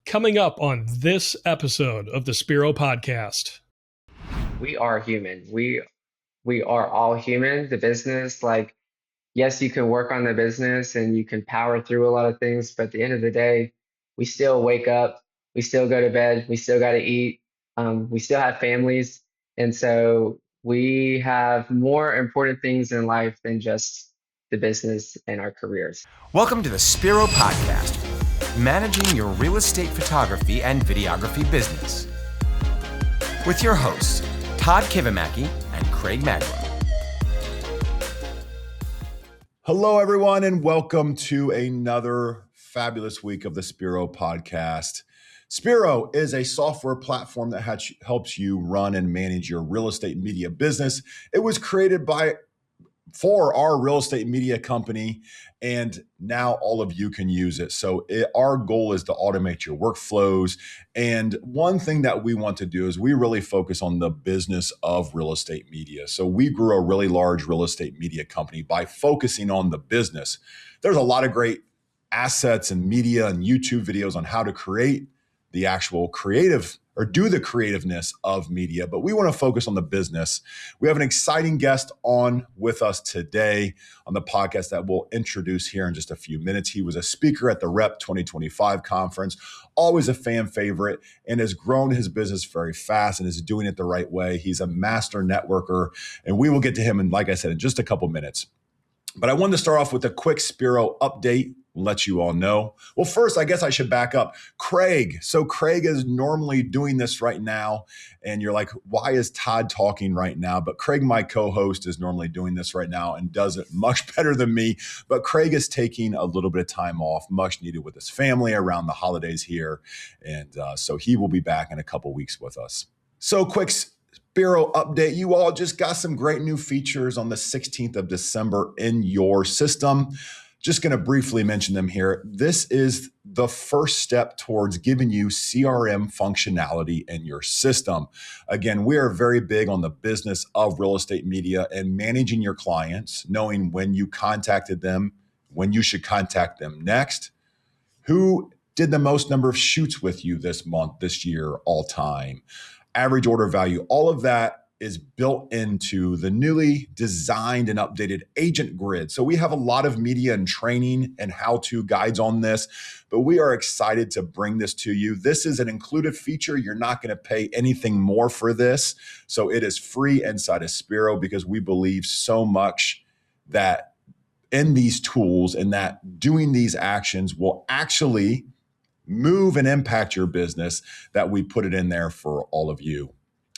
Coming up on this episode of the Spiro Podcast. We are human. We are all human. The business, yes, you can work on the business and you can power through a lot of things, but at the end of the day, we still wake up, we still go to bed, we still got to eat, we still have families. And so we have more important things in life than just the business and our careers. Welcome to the Spiro Podcast, managing your real estate photography and videography business. With your hosts, Todd Kivimaki and Craig Magro. Hello, everyone, and welcome to another fabulous week of the Spiro Podcast. Spiro is a software platform that helps you run and manage your real estate media business. It was created for our real estate media company, and now all of you can use it. So our goal is to automate your workflows. And one thing that we want to do is we really focus on the business of real estate media. So we grew a really large real estate media company by focusing on the business. There's a lot of great assets and media and YouTube videos on how to create the actual creative or do the creativeness of media, but we want to focus on the business. We have an exciting guest on with us today on the podcast that we'll introduce here in just a few minutes. He was a speaker at the REPP 2025 conference, always a fan favorite, and has grown his business very fast and is doing it the right way. He's a master networker, and we will get to him, like I said, in just a couple minutes. But I wanted to start off with a quick Spiro update, let you all know. Well, first, I guess I should back up. Craig. So Craig is normally doing this right now. And you're like, why is Todd talking right now? But Craig, my co-host, is normally doing this right now and does it much better than me. But Craig is taking a little bit of time off, much needed with his family around the holidays here. And so he will be back in a couple weeks with us. So quick Spiro update. You all just got some great new features on the 16th of December in your system. Just going to briefly mention them here. This is the first step towards giving you CRM functionality in your system. Again, we are very big on the business of real estate media and managing your clients, knowing when you contacted them, when you should contact them next, who did the most number of shoots with you this month, this year, all time, average order value, all of that is built into the newly designed and updated agent grid. So we have a lot of media and training and how-to guides on this, but we are excited to bring this to you. This is an included feature. You're not going to pay anything more for this. So it is free inside of Spiro because we believe so much that in these tools and that doing these actions will actually move and impact your business, that we put it in there for all of you.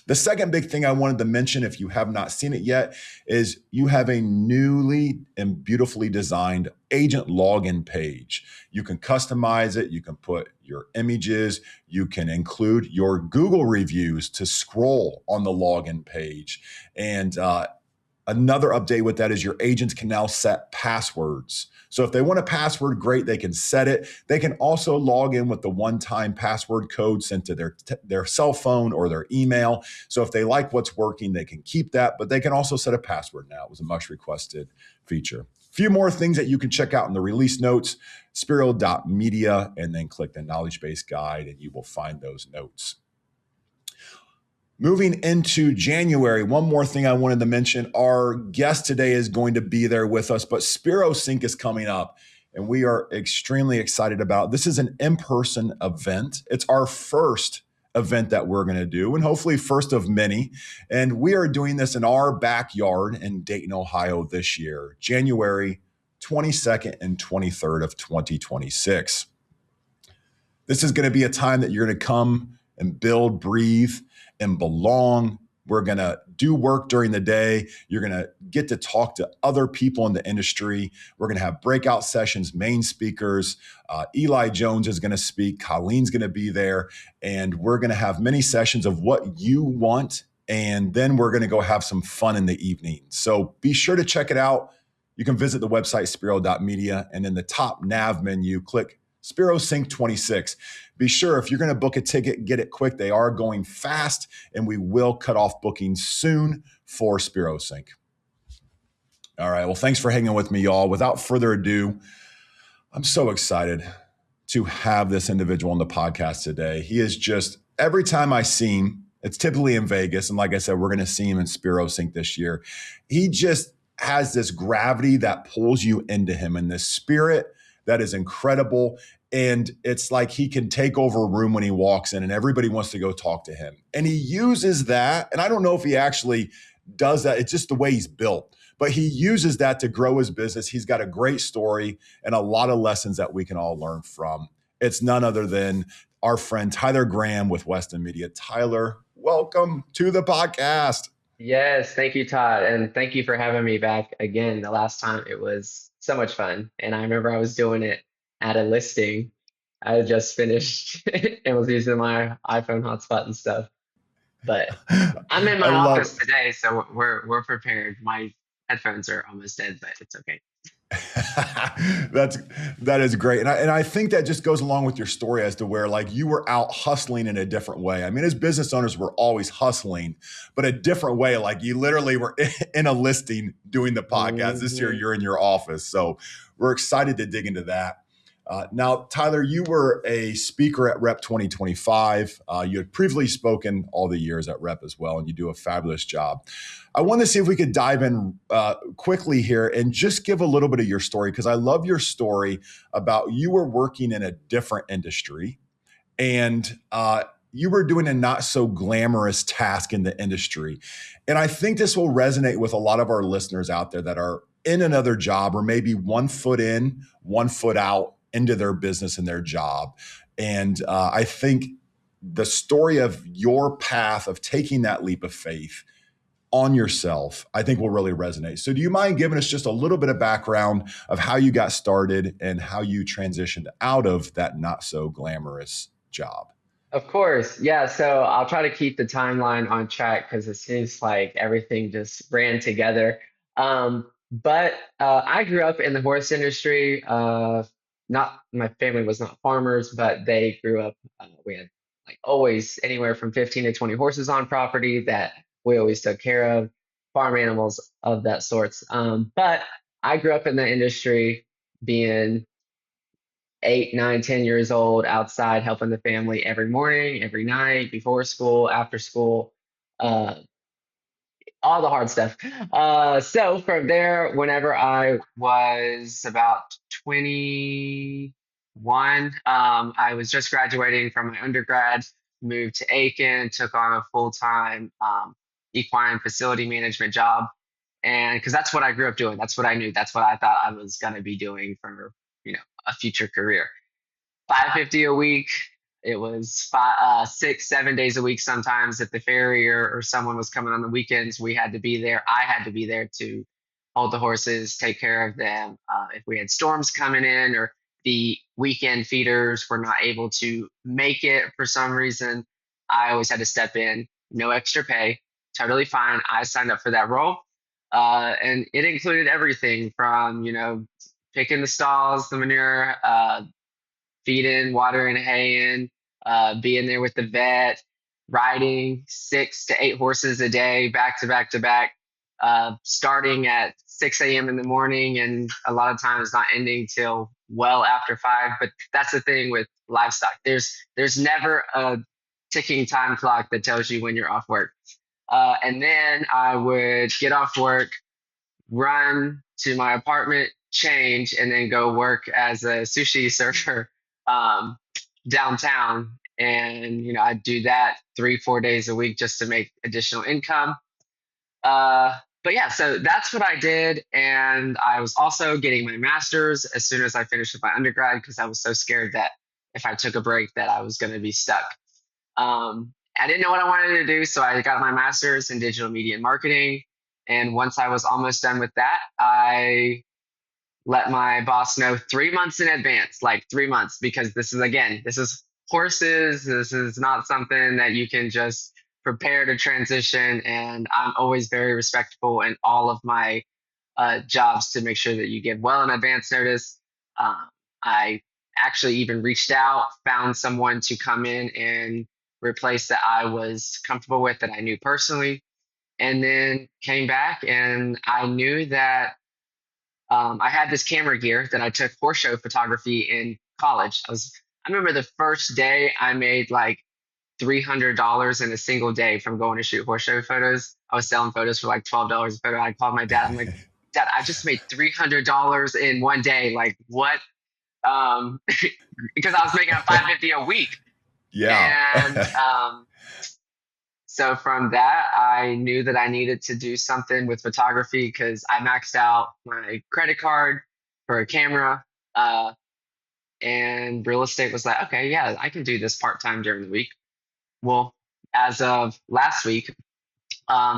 The second big thing I wanted to mention, if you have not seen it yet, is you have a newly and beautifully designed agent login page. You can customize it. You can put your images. You can include your Google reviews to scroll on the login page. And another update with that is your agents can now set passwords. So if they want a password, great, they can set it. They can also log in with the one-time password code sent to their cell phone or their email. So if they like what's working, they can keep that, but they can also set a password now. It was a much requested feature. A few more things that you can check out in the release notes, spiro.media, and then click the knowledge base guide and you will find those notes. Moving into January, one more thing I wanted to mention. Our guest today is going to be there with us, but Spiro Sync is coming up, and we are extremely excited about it. This is an in-person event. It's our first event that we're going to do, and hopefully first of many. And we are doing this in our backyard in Dayton, Ohio this year, January 22nd and 23rd of 2026. This is going to be a time that you're going to come and build, breathe, and belong. We're going to do work during the day. You're going to get to talk to other people in the industry. We're going to have breakout sessions, main speakers. Eli Jones is going to speak. Colleen's going to be there. And we're going to have many sessions of what you want. And then we're going to go have some fun in the evening. So be sure to check it out. You can visit the website, spiro.media. And in the top nav menu, click Spiro Sync 26. Be sure if you're going to book a ticket, get it quick. They are going fast, and we will cut off bookings soon for Spiro Sync. All right. Well, thanks for hanging with me, y'all. Without further ado, I'm so excited to have this individual on the podcast today. He is just, every time I see him, it's typically in Vegas. And like I said, we're going to see him in Spiro Sync this year. He just has this gravity that pulls you into him and this spirit that is incredible. And it's like he can take over a room when he walks in and everybody wants to go talk to him. And he uses that. And I don't know if he actually does that. It's just the way he's built. But he uses that to grow his business. He's got a great story and a lot of lessons that we can all learn from. It's none other than our friend Tyler Graham with Weston Media. Tyler, welcome to the podcast. Yes, thank you, Todd. And thank you for having me back again. The last time it was so much fun. And I remember I was doing it at a listing. I had just finished and was using my iPhone hotspot and stuff. But I'm in my office today, so we're prepared. My headphones are almost dead, but it's okay. That is great. And I think that just goes along with your story as to where like you were out hustling in a different way. I mean, as business owners, we're always hustling, but a different way. Like you literally were in a listing doing the podcast. This year you're in your office. So we're excited to dig into that. Now, Tyler, you were a speaker at REPP 2025. You had previously spoken all the years at REPP as well, and you do a fabulous job. I wanted to see if we could dive in quickly here and just give a little bit of your story, because I love your story about you were working in a different industry and you were doing a not so glamorous task in the industry. And I think this will resonate with a lot of our listeners out there that are in another job or maybe 1 foot in, 1 foot out into their business and their job. And I think the story of your path of taking that leap of faith on yourself, I think will really resonate. So do you mind giving us just a little bit of background of how you got started and how you transitioned out of that not so glamorous job? Of course. Yeah. So I'll try to keep the timeline on track because it seems like everything just ran together. But I grew up in the horse industry. Not my family was not farmers, but they grew up. We had like always anywhere from 15 to 20 horses on property that we always took care of, farm animals of that sorts. But I grew up in the industry, being 8, 9, 10 years old, outside helping the family every morning, every night, before school, after school. All the hard stuff. So from there, whenever I was about 21, I was just graduating from my undergrad, moved to Aiken, took on a full-time equine facility management job. And because that's what I grew up doing. That's what I knew. That's what I thought I was going to be doing for, a future career. $550 a week. It was 6, 7 days a week. Sometimes if the farrier or someone was coming on the weekends, we had to be there. I had to be there to hold the horses, take care of them. If we had storms coming in or the weekend feeders were not able to make it for some reason, I always had to step in. No extra pay. Totally fine. I signed up for that role. And it included everything from, picking the stalls, the manure, feeding, watering, haying, being there with the vet, riding 6 to 8 horses a day, back to back to back, starting at 6 a.m. in the morning and a lot of times not ending till well after 5. But that's the thing with livestock. There's never a ticking time clock that tells you when you're off work. And then I would get off work, run to my apartment, change, and then go work as a sushi server downtown. And I'd do that 3-4 days a week just to make additional income. But yeah, so that's what I did. And I was also getting my master's as soon as I finished with my undergrad because I was so scared that if I took a break that I was going to be stuck. I didn't know what I wanted to do, so I got my master's in digital media and marketing. And once I was almost done with that, I let my boss know 3 months in advance, like 3 months, because this is horses. This is not something that you can just prepare to transition. And I'm always very respectful in all of my jobs to make sure that you give well in advance notice. I actually even reached out, found someone to come in and replace that I was comfortable with, that I knew personally, and then came back. And I knew that I had this camera gear that I took horse show photography in college. I was I remember the first day I made like $300 in a single day from going to shoot horse show photos. I was selling photos for like $12 a photo. I called my dad. I'm like, Dad, I just made $300 in one day. Like what? Because I was making a 550 a week. Yeah. And so from that, I knew that I needed to do something with photography because I maxed out my credit card for a camera. And real estate was like, okay, yeah, I can do this part-time during the week. Well, as of last week,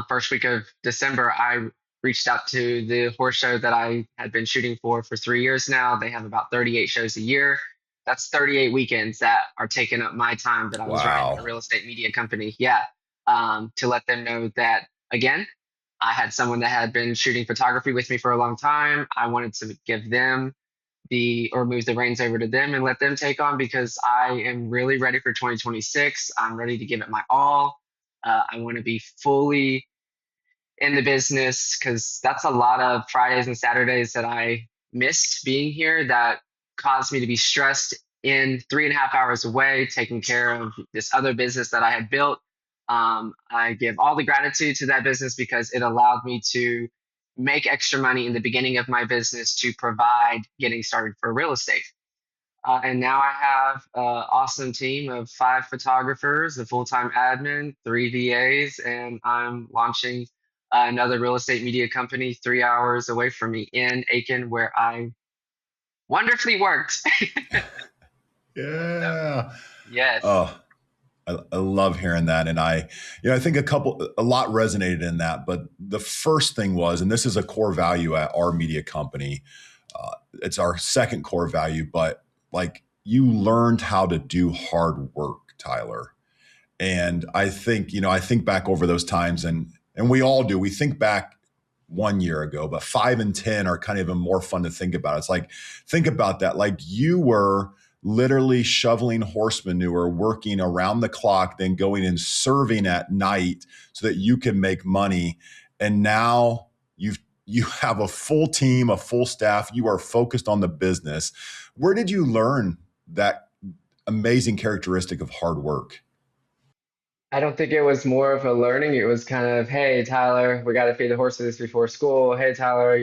first week of December, I reached out to the horse show that I had been shooting for 3 years now. They have about 38 shows a year. That's 38 weekends that are taking up my time that I was running a Wow. real estate media company. Yeah. To let them know that, again, I had someone that had been shooting photography with me for a long time. I wanted to give them move the reins over to them and let them take on because I am really ready for 2026. I'm ready to give it my all. I want to be fully in the business because that's a lot of Fridays and Saturdays that I missed being here that caused me to be stressed in 3.5 hours away, taking care of this other business that I had built. I give all the gratitude to that business because it allowed me to make extra money in the beginning of my business to provide getting started for real estate. And now I have an awesome team of 5 photographers, a full-time admin, 3 VAs, and I'm launching another real estate media company 3 hours away from me in Aiken, where I wonderfully worked. So, Yeah. yes. Oh, I love hearing that. And I think a lot resonated in that. But the first thing was, and this is a core value at our media company, it's our second core value, but like you learned how to do hard work, Tyler. And I think back over those times and we all do. We think back 1 year ago, but 5 and 10 are kind of even more fun to think about. It's like, think about that. Like you were literally shoveling horse manure, working around the clock, then going and serving at night so that you can make money. And now you have a full team, a full staff. You are focused on the business. Where did you learn that amazing characteristic of hard work? I don't think it was more of a learning. It was kind of, hey, Tyler, we got to feed the horses before school. Hey, Tyler,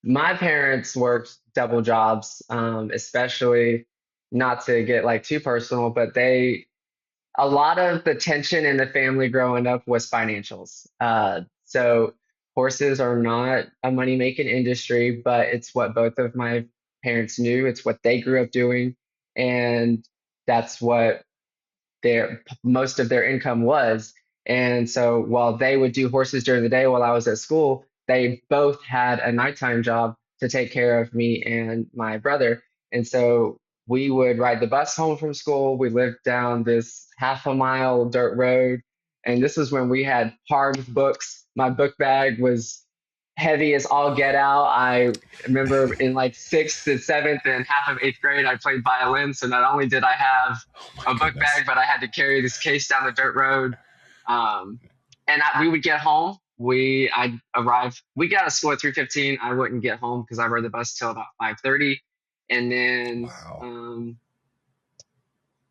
my parents worked double jobs, especially not to get like too personal, but a lot of the tension in the family growing up was financials. So horses are not a money making industry, but it's what both of my parents knew. It's what they grew up doing. And that's what most of their income was. And so while they would do horses during the day while I was at school, they both had a nighttime job to take care of me and my brother. And so we would ride the bus home from school. We lived down this half a mile dirt road. And this was when we had hard books. My book bag was heavy as all get out. I remember in like sixth and seventh and half of eighth grade, I played violin. So not only did I have Oh a my book goodness. bag, but I had to carry this case down the dirt road. We would get home. I'd arrive. We got to school at 3:15. I wouldn't get home because I rode the bus till about 5:30, and then Wow.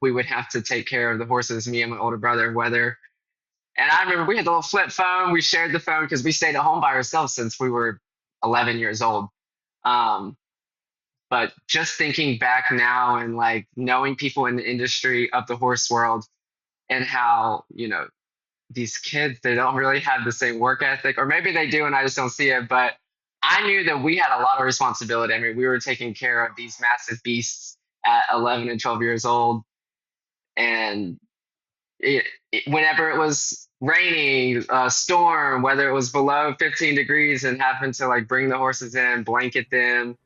we would have to take care of the horses. Me and my older brother, whether. And I remember we had the little flip phone. We shared the phone because we stayed at home by ourselves since we were 11 years old. Um, but just thinking back now and like knowing people in the industry of the horse world and how, these kids, they don't really have the same work ethic, or maybe they do and I just don't see it. But I knew that we had a lot of responsibility. I mean, we were taking care of these massive beasts at 11 and 12 years old. And whenever it was raining, storm, whether it was below 15 degrees and having to like bring the horses in, blanket them.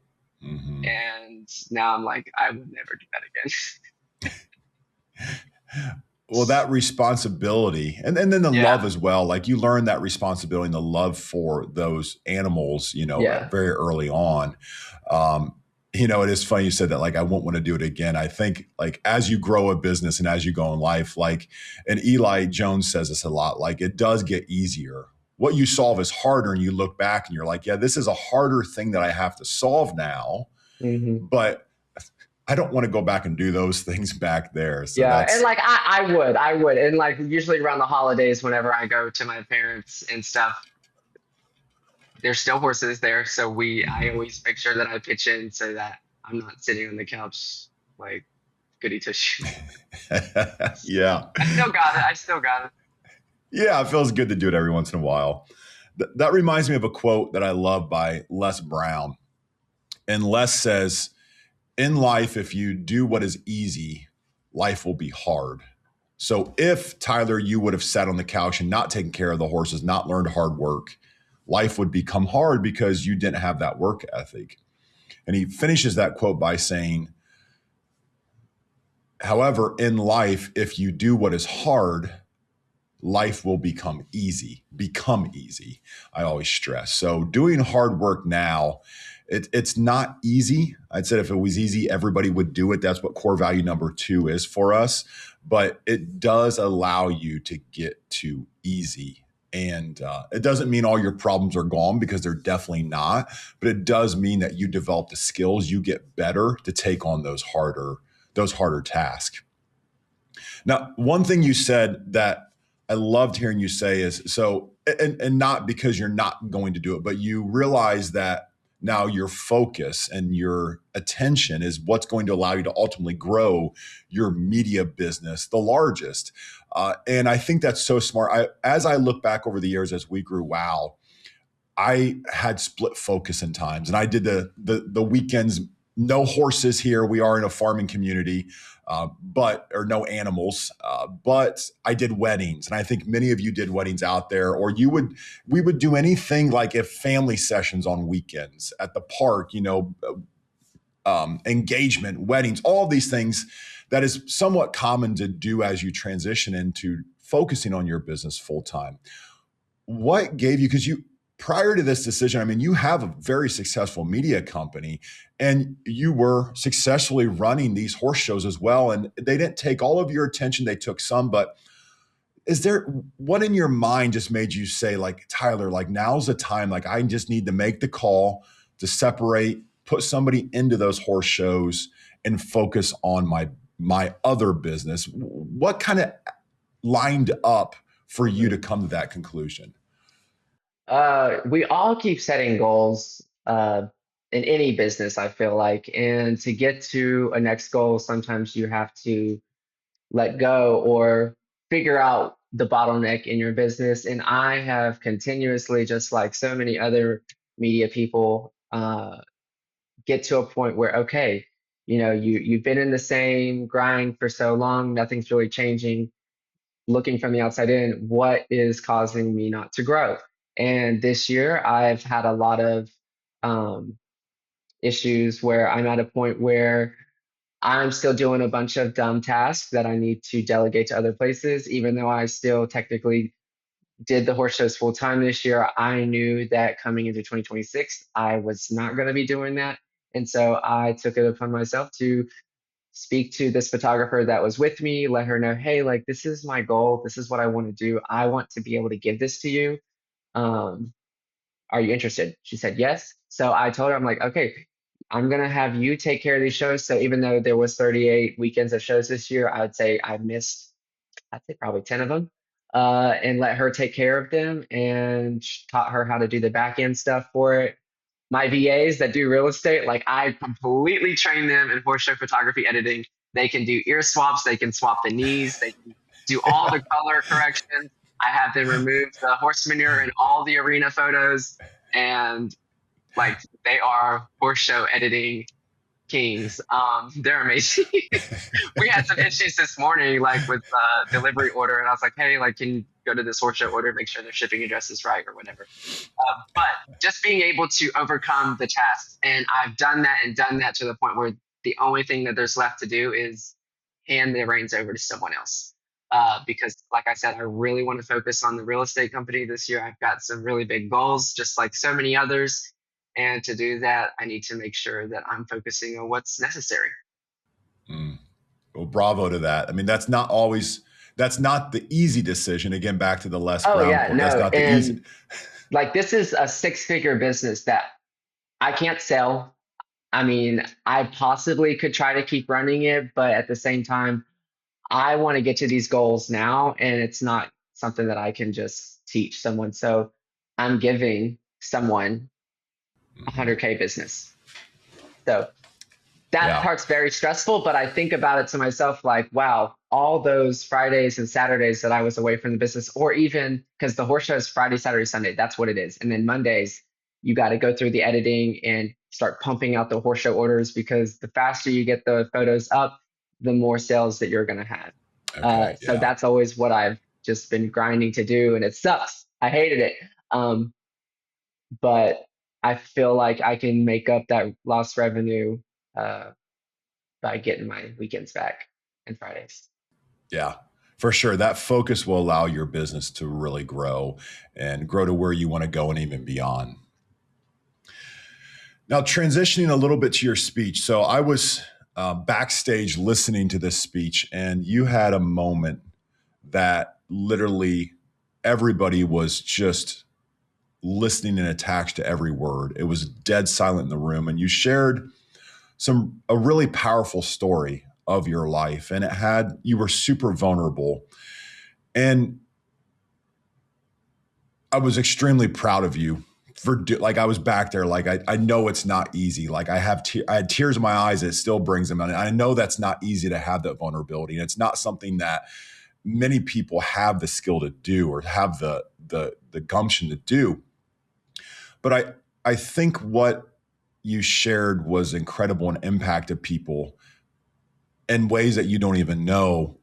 Mm-hmm. And now I'm like, I would never do that again. Well, that responsibility and then the Yeah. love as well. Like you learn that responsibility and the love for those animals, Yeah. very early on. It is funny you said that, like, I won't want to do it again. I think like as you grow a business and as you go in life, like, and Eli Jones says this a lot, like it does get easier. What you solve is harder and you look back and you're like, yeah, this is a harder thing that I have to solve now. Mm-hmm. But I don't want to go back and do those things back there. So Yeah, and that's, like I would, and like usually around the holidays, whenever I go to my parents and stuff, there's still horses there, so I always make sure that I pitch in so that I'm not sitting on the couch like goody two shoes. yeah. I still got it. I still got it. Yeah, it feels good to do it every once in a while. That reminds me of a quote that I love by Les Brown. And Les says, in life, if you do what is easy, life will be hard. So if, Tyler, you would have sat on the couch and not taken care of the horses, not learned hard work, life would become hard because you didn't have that work ethic. And he finishes that quote by saying, however, in life, if you do what is hard, life will become easy. I always stress. So doing hard work now, it's not easy. I'd say if it was easy, everybody would do it. That's what core value number 2 is for us. But it does allow you to get to easy. And it doesn't mean all your problems are gone, because they're definitely not. But it does mean that you develop the skills, you get better to take on those harder tasks. Now, one thing you said that I loved hearing you say is, so, and not because you're not going to do it, but you realize that now your focus and your attention is what's going to allow you to ultimately grow your media business, the largest. And I think that's so smart. As I look back over the years as we grew WOW, I had split focus in times, and I did the weekends. No horses here. We are in a farming community, or no animals. But I did weddings, and I think many of you did weddings out there, or we would do anything like if family sessions on weekends at the park, engagement, weddings, all of these things that is somewhat common to do as you transition into focusing on your business full time. What gave you, because prior to this decision, I mean, you have a very successful media company, and you were successfully running these horse shows as well. And they didn't take all of your attention. They took some, but what in your mind just made you say, like, Tyler, like, now's the time, like, I just need to make the call to separate, put somebody into those horse shows and focus on my other business? What kind of lined up for you to come to that conclusion? We all keep setting goals in any business, I feel like. And to get to a next goal, sometimes you have to let go or figure out the bottleneck in your business. And I have continuously, just like so many other media people, get to a point where, okay, you've been in the same grind for so long, nothing's really changing. Looking from the outside in, what is causing me not to grow? And this year, I've had a lot of issues where I'm at a point where I'm still doing a bunch of dumb tasks that I need to delegate to other places, even though I still technically did the horse shows full time this year. I knew that coming into 2026, I was not going to be doing that. And so I took it upon myself to speak to this photographer that was with me, let her know, hey, like, this is my goal. This is what I want to do. I want to be able to give this to you. Are you interested? She said yes. So I told her, I'm like, okay, I'm going to have you take care of these shows. So even though there was 38 weekends of shows this year, I'd say I'd say probably 10 of them, and let her take care of them, and taught her how to do the back end stuff for it. My VAs that do real estate, like, I completely train them in horse show photography editing. They can do ear swaps. They can swap the knees. They can do all the color corrections. I have them remove the horse manure in all the arena photos. And like, they are horse show editing kings. They're amazing. We had some issues this morning, like with delivery order, and I was like, hey, like, can you go to this horse show order, make sure their shipping address is right or whatever. But just being able to overcome the tasks, and I've done that to the point where the only thing that there's left to do is hand the reins over to someone else. Because like I said, I really want to focus on the real estate company this year. I've got some really big goals, just like so many others. And to do that, I need to make sure that I'm focusing on what's necessary. Well, bravo to that. I mean, that's not the easy decision. Again, back to the Les Brown point. That's not the easy. Like, this is a 6-figure business that I can't sell. I mean, I possibly could try to keep running it, but at the same time, I want to get to these goals now, and it's not something that I can just teach someone. So I'm giving someone a Mhm. 100K business. So that Yeah. part's very stressful, but I think about it to myself like, wow, all those Fridays and Saturdays that I was away from the business, or even because the horse show is Friday, Saturday, Sunday, that's what it is. And then Mondays, you got to go through the editing and start pumping out the horse show orders, because the faster you get the photos up, the more sales that you're going to have. Okay. So Yeah. that's always what I've just been grinding to do, and it sucks. I hated it. But I feel like I can make up that lost revenue uh, by getting my weekends back and Fridays. Yeah. For sure. That focus will allow your business to really grow and grow to where you want to go and even beyond. Now, transitioning a little bit to your speech. So I was backstage listening to this speech, and you had a moment that literally everybody was just listening and attached to every word. It was dead silent in the room, and you shared a really powerful story of your life, and you were super vulnerable, and I was extremely proud of you like I was back there. Like I know it's not easy. Like I had tears in my eyes. It still brings them. And I know that's not easy to have that vulnerability. And it's not something that many people have the skill to do or have the gumption to do. But I think what you shared was incredible and impacted people in ways that you don't even know.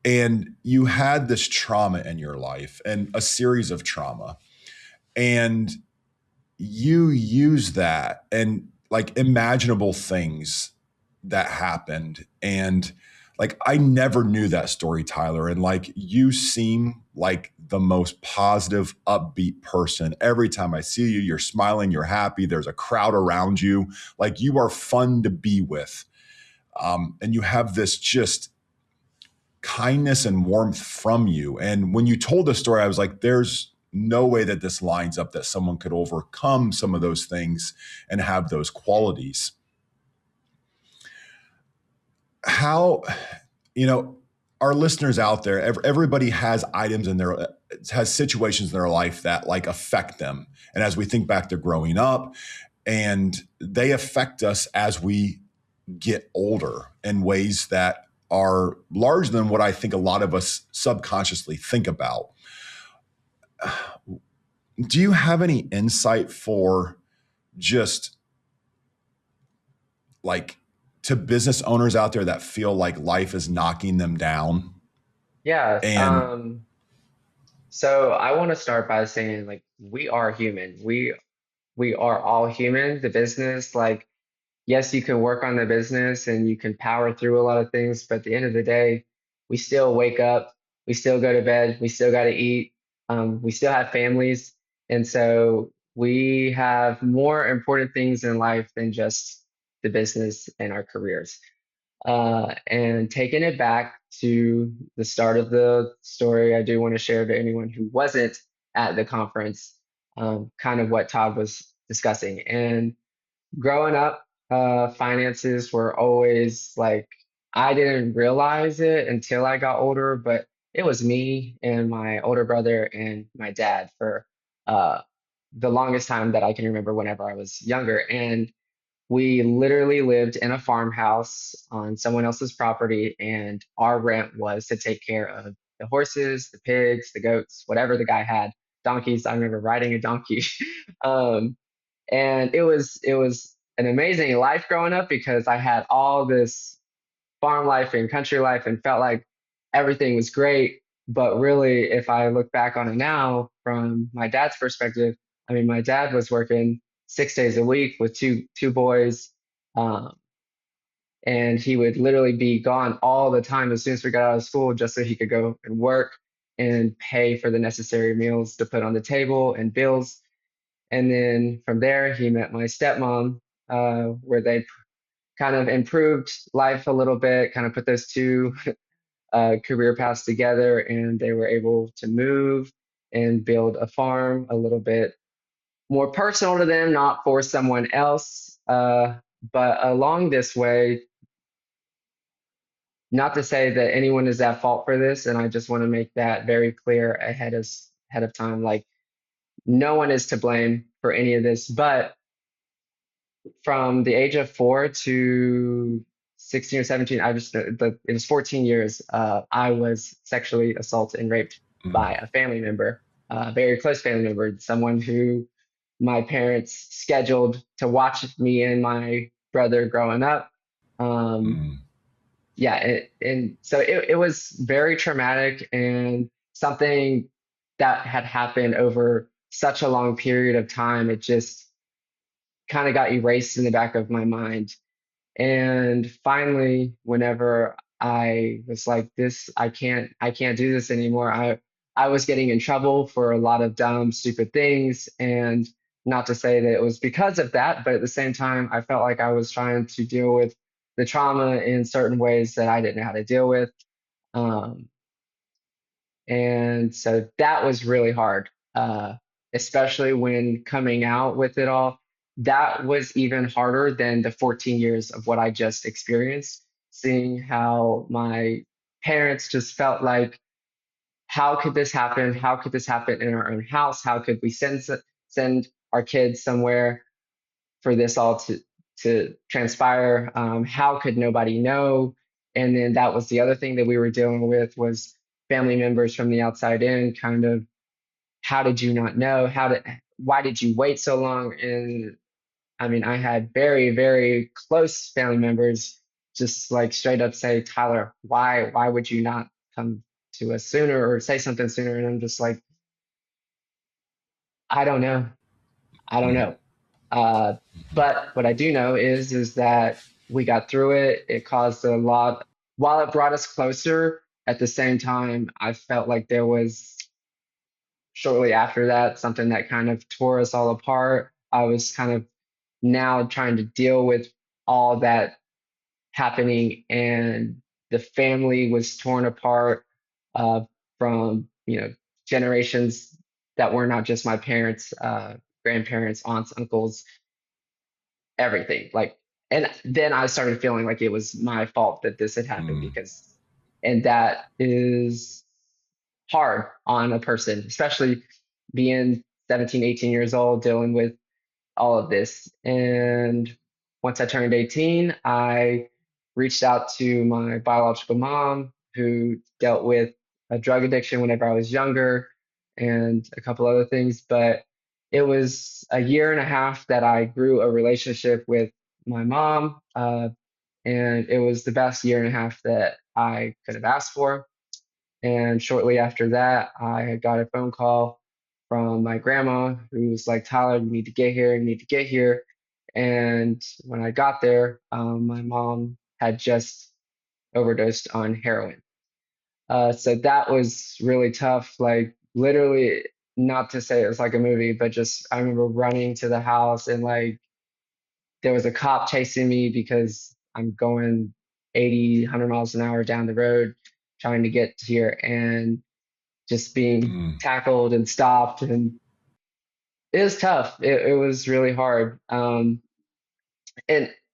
And you had this trauma in your life and a series of trauma. And you use that and like imaginable things that happened. And like, I never knew that story, Tyler. And like, you seem like the most positive, upbeat person. Every time I see you, you're smiling, you're happy. There's a crowd around you. Like, you are fun to be with. And you have this just kindness and warmth from you. And when you told the story, I was like, there's no way that this lines up that someone could overcome some of those things and have those qualities. How, our listeners out there, everybody has items has situations in their life that like affect them. And as we think back to growing up, and they affect us as we get older in ways that are larger than what I think a lot of us subconsciously think about. Do you have any insight for just like to business owners out there that feel like life is knocking them down? Yeah. And So I want to start by saying like we are human. We are all human. The business, like, yes, you can work on the business and you can power through a lot of things, but at the end of the day, we still wake up, we still go to bed, we still got to eat, we still have families. And so we have more important things in life than just the business and our careers. And taking it back to the start of the story, I do want to share to anyone who wasn't at the conference, kind of what Todd was discussing. And growing up, finances were always like, I didn't realize it until I got older, but it was me and my older brother and my dad for uh, the longest time that I can remember whenever I was younger. And we literally lived in a farmhouse on someone else's property, and our rent was to take care of the horses, the pigs, the goats, whatever the guy had. Donkeys. I remember riding a donkey. um, and it was an amazing life growing up because I had all this farm life and country life and felt like everything was great. But really, if I look back on it now from my dad's perspective, I mean, my dad was working 6 days a week with two boys, um, and he would literally be gone all the time as soon as we got out of school, just so he could go and work and pay for the necessary meals to put on the table and bills. And then from there, he met my stepmom, where they kind of improved life a little bit, kind of put those two career paths together, and they were able to move and build a farm a little bit more personal to them, not for someone else. But along this way, not to say that anyone is at fault for this, and I just want to make that very clear ahead of time. Like, no one is to blame for any of this, but from the age of 4 to 16 or 17, it was 14 years. I was sexually assaulted and raped by a family member, a very close family member, someone who my parents scheduled to watch me and my brother growing up. Yeah, and so it was very traumatic and something that had happened over such a long period of time. It just kind of got erased in the back of my mind. And finally, whenever I was like, I can't do this anymore. I was getting in trouble for a lot of dumb, stupid things. And not to say that it was because of that, but at the same time, I felt like I was trying to deal with the trauma in certain ways that I didn't know how to deal with. Um, and so that was really hard, especially when coming out with it all. That was even harder than the 14 years of what I just experienced, seeing how my parents just felt like, how could this happen? How could this happen in our own house? How could we send our kids somewhere for this all to transpire? How could nobody know? And then that was the other thing that we were dealing with, was family members from the outside in, kind of, how did you not know? Why did you wait so long? And I mean, I had very, very close family members just like straight up say, Tyler, why would you not come to us sooner or say something sooner? And I'm just like, I don't know. I don't know. Uh, but what I do know is that we got through it. It caused a lot. While it brought us closer, at the same time, I felt like there was, shortly after that, something that kind of tore us all apart. I was kind of now trying to deal with all that happening, and the family was torn apart, from generations that were not just my parents, grandparents, aunts, uncles, everything. Like, and then I started feeling like it was my fault that this had happened, because, and that is hard on a person, especially being 17, 18 years old, dealing with all of this. And once I turned 18, I reached out to my biological mom, who dealt with a drug addiction whenever I was younger and a couple other things. But it was a year and a half that I grew a relationship with my mom. And it was the best year and a half that I could have asked for. And shortly after that, I got a phone call from my grandma, who was like, Tyler, you need to get here. You need to get here. And when I got there, my mom had just overdosed on heroin. So that was really tough. Like, literally, not to say it was like a movie, but just I remember running to the house, and like there was a cop chasing me because I'm going 80, 100 miles an hour down the road trying to get here, and just being tackled and stopped. And it was tough. It was really hard. And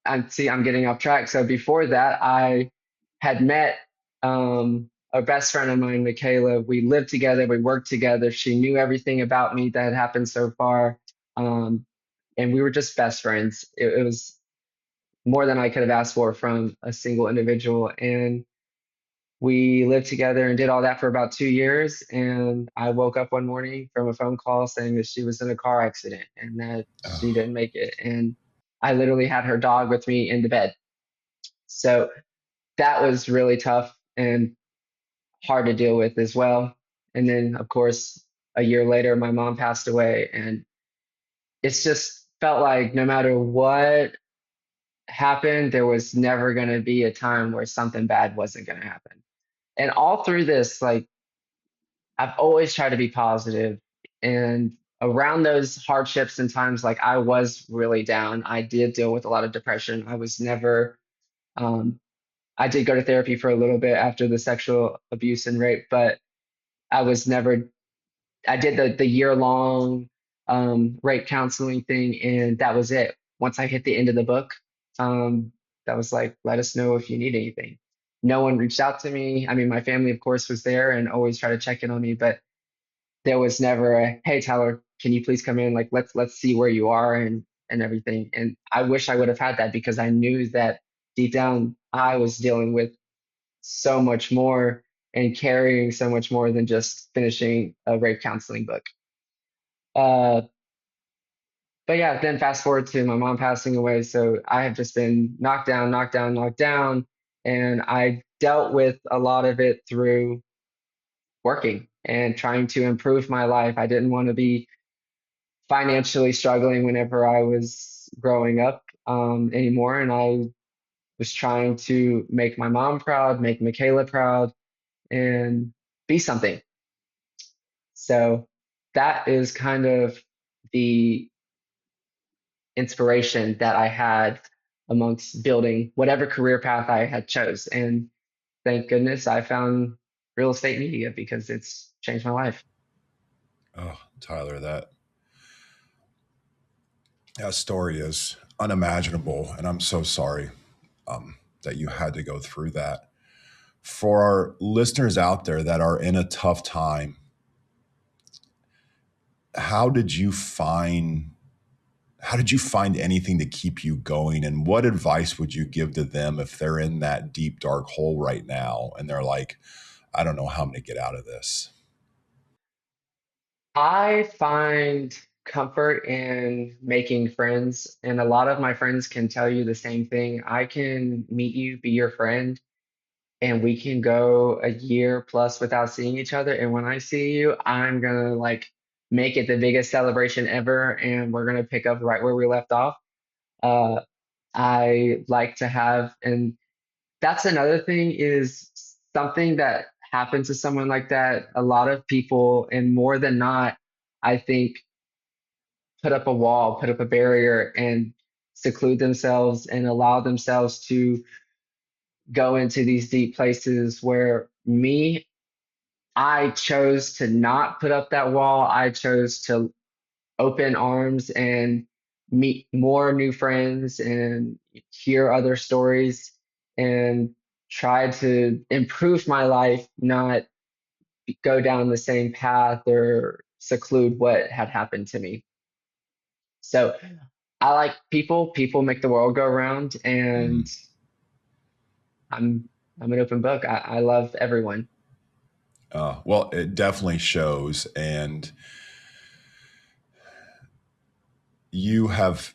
I'm getting off track. So before that, I had met a best friend of mine, Michaela. We lived together, we worked together. She knew everything about me that had happened so far. And we were just best friends. It was more than I could have asked for from a single individual. And we lived together and did all that for about 2 years. And I woke up one morning from a phone call saying that she was in a car accident and that she didn't make it. And I literally had her dog with me in the bed. So that was really tough and hard to deal with as well. And then, of course, a year later, my mom passed away. And it's just felt like no matter what happened, there was never going to be a time where something bad wasn't going to happen. And all through this, like, I've always tried to be positive. And around those hardships and times, like, I was really down. I did deal with a lot of depression. I was never, I did go to therapy for a little bit after the sexual abuse and rape, but I was never, I did the year long rape counseling thing, and that was it. once I hit the end of the book, that was like, let us know if you need anything. No one reached out to me. I mean, my family, of course, was there and always tried to check in on me, but there was never a, hey, Tyler, can you please come in? Like, let's see where you are and everything. And I wish I would have had that, because I knew that deep down I was dealing with so much more and carrying so much more than just finishing a rape counseling book. Uh, but yeah, then fast forward to my mom passing away. So I have just been knocked down, knocked down, knocked down. And I dealt with a lot of it through working and trying to improve my life. I didn't want to be financially struggling whenever I was growing up anymore. And I was trying to make my mom proud, make Michaela proud, and be something. So that is kind of the inspiration that I had amongst building whatever career path I had chose. And thank goodness I found real estate media, because it's changed my life. Oh, Tyler, that story is unimaginable, and I'm so sorry that you had to go through that. For our listeners out there that are in a tough time, how did you find anything to keep you going, and what advice would you give to them if they're in that deep dark hole right now and they're like, I don't know how I'm going to get out of this? I find comfort in making friends, and a lot of my friends can tell you the same thing. I can meet you, be your friend, and we can go a year plus without seeing each other. And when I see you, I'm gonna like make it the biggest celebration ever, and we're gonna pick up right where we left off. Uh, I like to have, and that's another thing, is something that happens to someone like that. A lot of people, and more than not, I think, put up a wall, put up a barrier, and seclude themselves and allow themselves to go into these deep places. Where me, I chose to not put up that wall. I chose to open arms and meet more new friends and hear other stories and try to improve my life, not go down the same path or seclude what had happened to me. So I like people. People make the world go round, Mm. and I'm an open book. I love everyone. Well, it definitely shows, and you have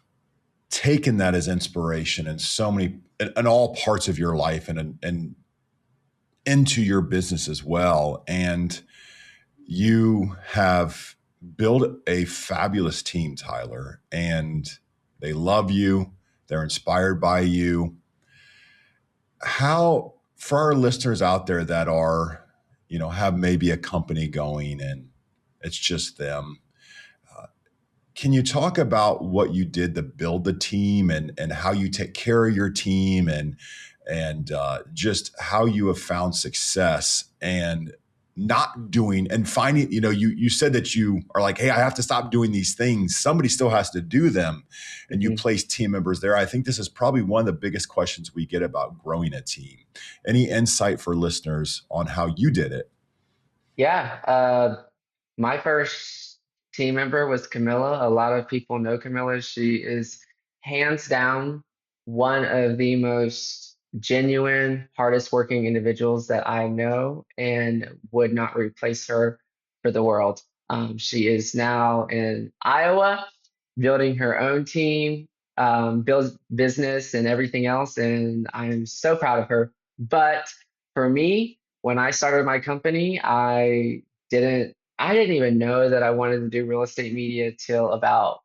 taken that as inspiration in so many, in all parts of your life, and into your business as well. And you have built a fabulous team, Tyler, and they love you. They're inspired by you. How, for our listeners out there that are, have maybe a company going and it's just them, can you talk about what you did to build the team, and how you take care of your team, and just how you have found success and not doing and finding, you said that you are like, hey, I have to stop doing these things. Somebody still has to do them. And you Mhm. place team members there. I think this is probably one of the biggest questions we get about growing a team. Any insight for listeners on how you did it? Yeah. My first team member was Camilla. A lot of people know Camilla. She is hands down one of the most genuine, hardest working individuals that I know, and would not replace her for the world. She is now in Iowa building her own team, builds business and everything else. And I'm so proud of her. But for me, when I started my company, I didn't even know that I wanted to do real estate media till about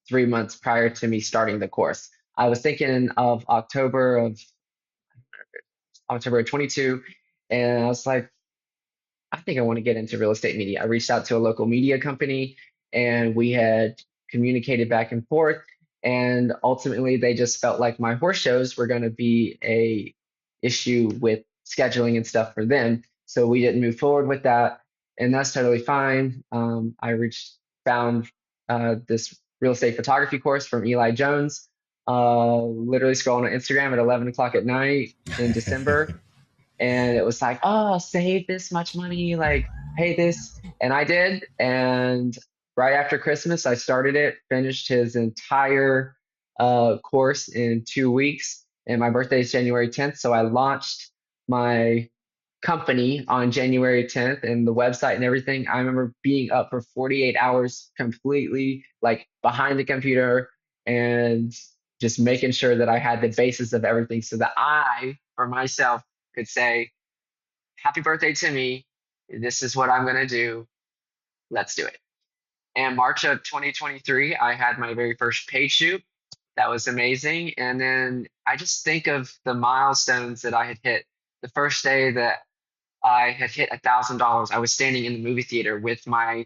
3 months prior to me starting the course. I was thinking of October of 22, and I was like, I think I want to get into real estate media. I reached out to a local media company, and we had communicated back and forth. And ultimately, they just felt like my horse shows were going to be a issue with scheduling and stuff for them. So we didn't move forward with that, and that's totally fine. I found this real estate photography course from Eli Jones. Literally scrolling on Instagram at 11 o'clock at night in December. And it was like, oh, save this much money, like pay this. And I did. And right after Christmas, I started it, finished his entire course in 2 weeks. And my birthday is January 10th. So I launched my company on January 10th and the website and everything. I remember being up for 48 hours completely like behind the computer and just making sure that I had the basis of everything so that I, for myself, could say, happy birthday to me. This is what I'm going to do. Let's do it. And March of 2023, I had my very first paid shoot. That was amazing. And then I just think of the milestones that I had hit. The first day that I had hit $1,000, I was standing in the movie theater with my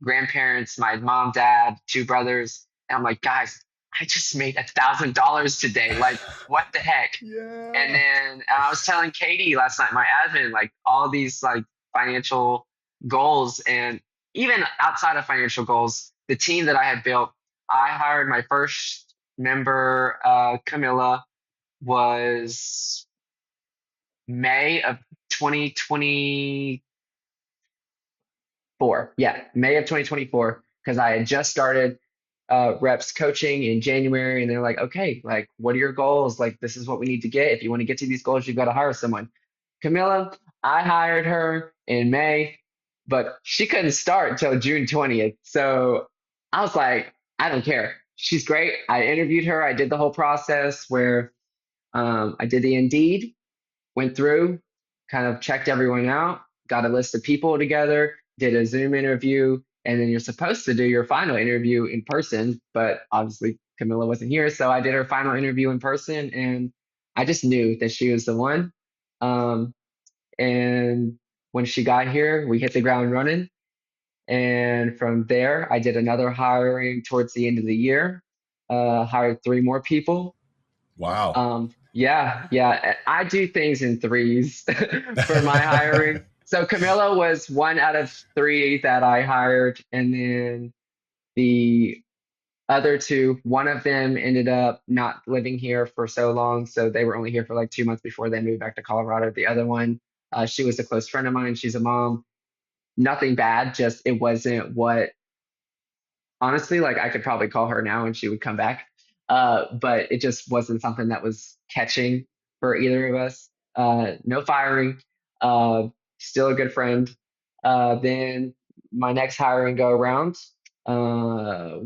grandparents, my mom, dad, two brothers. And I'm like, guys, I just made $1,000 today. Like, what the heck? Yeah. And then I was telling Katie last night, my admin, like all these like financial goals, and even outside of financial goals, the team that I had built, I hired my first member, Camilla, was May of 2024. Yeah, May of 2024, because I had just started reps coaching in January, and they're like, okay, like, what are your goals? Like, this is what we need to get. If you want to get to these goals, you've got to hire someone. Camilla, I hired her in May, but she couldn't start until June 20th. So I was like, I don't care. She's great. I interviewed her. I did the whole process where I did the Indeed, went through, kind of checked everyone out, got a list of people together, did a Zoom interview, and then you're supposed to do your final interview in person, but obviously Camilla wasn't here, so I did her final interview in person, and I just knew that she was the one. And when she got here, we hit the ground running. And from there, I did another hiring towards the end of the year, hired 3 more people. Wow. Yeah. I do things in threes for my hiring. So Camilla was 1 out of 3 that I hired, and then the other 2, one of them ended up not living here for so long, so they were only here for like 2 months before they moved back to Colorado. The other one, she was a close friend of mine. She's a mom. Nothing bad, just it wasn't what, honestly, like I could probably call her now and she would come back. But it just wasn't something that was catching for either of us. No firing, still a good friend. Then my next hiring go around,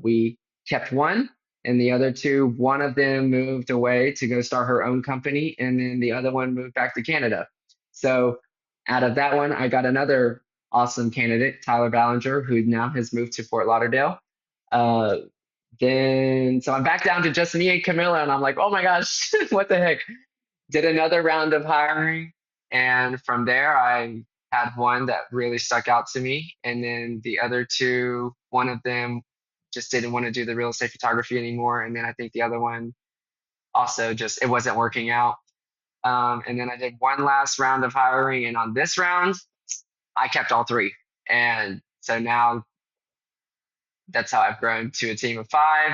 we kept 1, and the other 2, one of them moved away to go start her own company, and then the other one moved back to Canada. So out of that one, I got another awesome candidate, Tyler Ballinger, who now has moved to Fort Lauderdale. So I'm back down to just me and Camilla, and I'm like, oh my gosh, what the heck? Did another round of hiring, and from there I had one that really stuck out to me, and then the other 2, one of them just didn't want to do the real estate photography anymore, and then I think the other one also just it wasn't working out. And then I did one last round of hiring, and on this round, I kept all 3, and so now that's how I've grown to a team of 5.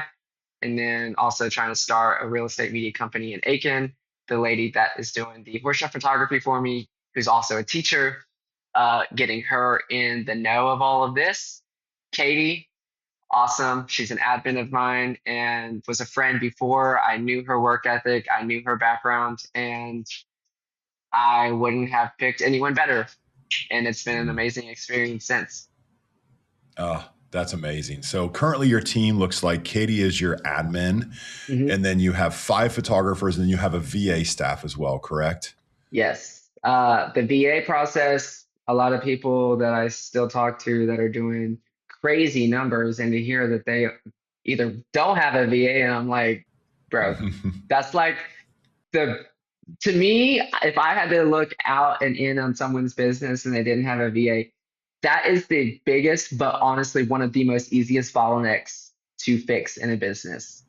And then also trying to start a real estate media company in Aiken. The lady that is doing the workshop photography for me, who's also a teacher, getting her in the know of all of this. Katie, awesome. She's an admin of mine and was a friend before. I knew her work ethic. I knew her background, and I wouldn't have picked anyone better. And it's been an amazing experience since. Oh, that's amazing. So currently your team looks like Katie is your admin, and then you have 5 photographers, and then you have a VA staff as well, correct? Yes. The VA process, a lot of people that I still talk to that are doing crazy numbers, and to hear that they either don't have a VA, and I'm like, bro, that's like to me, if I had to look out and in on someone's business and they didn't have a VA, that is the biggest, but honestly, one of the most easiest bottlenecks to fix in a business.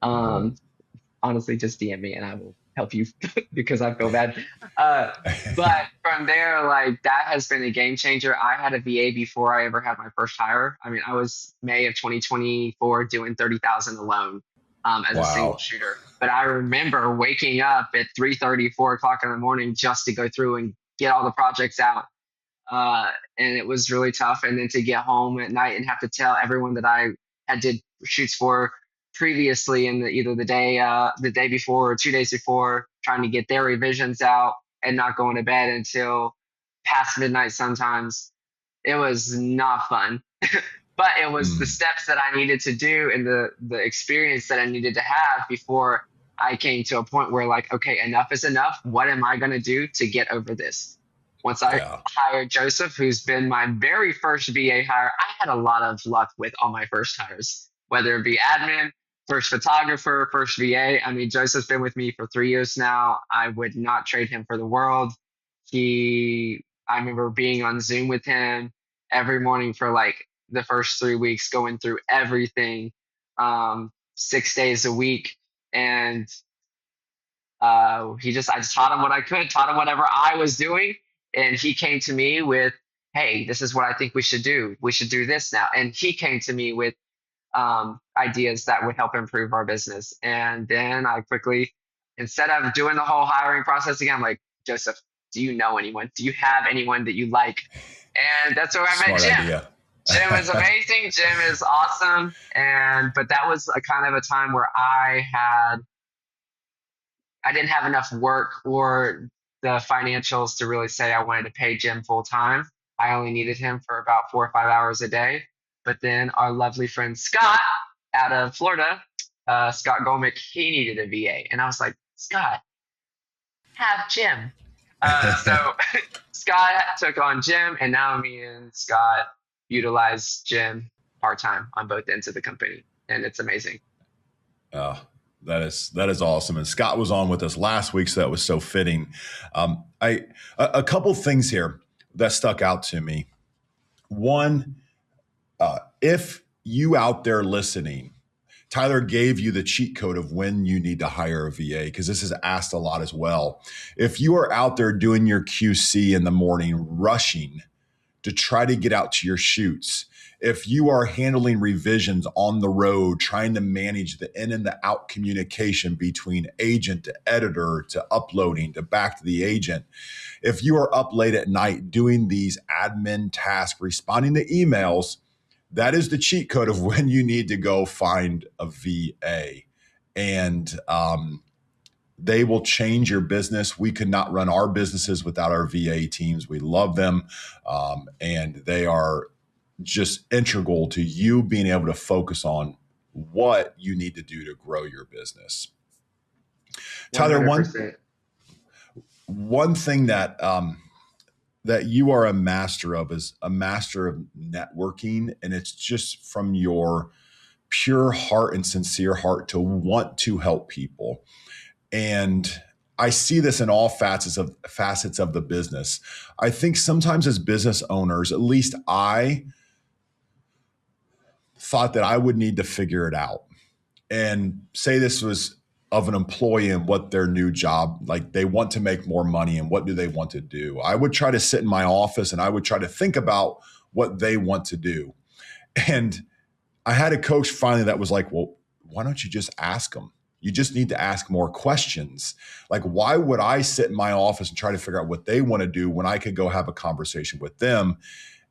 Honestly, just DM me and I will help you because I feel bad. But from there, like that has been a game changer. I had a VA before I ever had my first hire. I mean, I was May of 2024 doing 30,000 alone as a single Wow. shooter. But I remember waking up at 3:30, 4 o'clock in the morning just to go through and get all the projects out. And it was really tough. And then to get home at night and have to tell everyone that I had did shoots for previously in either the day before or 2 days before, trying to get their revisions out and not going to bed until past midnight sometimes. It was not fun. But it was the steps that I needed to do and the experience that I needed to have before I came to a point where like, okay, enough is enough. What am I going to do to get over this? Once I hired Joseph, who's been my very first VA hire, I had a lot of luck with all my first hires, whether it be admin, first photographer, first VA. I mean, Joseph's been with me for 3 years now. I would not trade him for the world. I remember being on Zoom with him every morning for like the first 3 weeks, going through everything, 6 days a week. And I just taught him what I could, taught him whatever I was doing. And he came to me with, hey, this is what I think we should do. We should do this now. And he came to me with ideas that would help improve our business. And then I quickly, instead of doing the whole hiring process again, I'm like, Joseph, do you know anyone? Do you have anyone that you like? And that's where I met Jim. Idea. Jim is amazing. Jim is awesome. But that was a kind of a time where I didn't have enough work or the financials to really say I wanted to pay Jim full time. I only needed him for about 4 or 5 hours a day. But then our lovely friend Scott out of Florida, Scott Gomick, he needed a VA. And I was like, Scott, have Jim. So Scott took on Jim, and now me and Scott utilize Jim part-time on both ends of the company. And it's amazing. That is awesome. And Scott was on with us last week, so that was so fitting. A couple things here that stuck out to me. One, if you out there listening, Tyler gave you the cheat code of when you need to hire a VA, because this is asked a lot as well. If you are out there doing your QC in the morning, rushing to try to get out to your shoots, if you are handling revisions on the road, trying to manage the in and the out communication between agent to editor to uploading to back to the agent, if you are up late at night doing these admin tasks, responding to emails, that is the cheat code of when you need to go find a VA. And they will change your business. We could not run our businesses without our VA teams. We love them. And they are just integral to you being able to focus on what you need to do to grow your business. Tyler, 100%. one thing that that you are a master of is a master of networking, and it's just from your pure heart and sincere heart to want to help people. And I see this in all facets of the business. I think sometimes as business owners, at least I thought that I would need to figure it out. And say this was of an employee and what their new job, like they want to make more money and what do they want to do? I would try to sit in my office and I would try to think about what they want to do. And I had a coach finally that was like, well, why don't you just ask them? You just need to ask more questions. Like, why would I sit in my office and try to figure out what they want to do when I could go have a conversation with them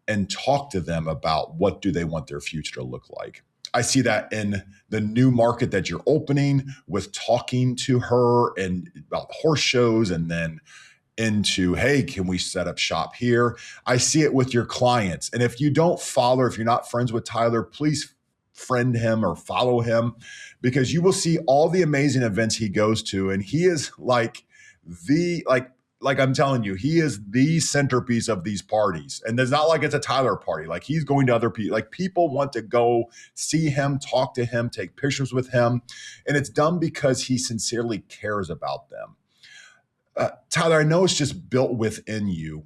and talk to them about what do they want their future to look like? I see that in the new market that you're opening with talking to her and about horse shows, and then into, hey, can we set up shop here? I see it with your clients. And if you don't follow, if you're not friends with Tyler, please friend him or follow him, because you will see all the amazing events he goes to. And he is like I'm telling you, he is the centerpiece of these parties. And it's not like it's a Tyler party. Like, he's going to other people. Like, people want to go see him, talk to him, take pictures with him. And it's done because he sincerely cares about them. Tyler, I know it's just built within you,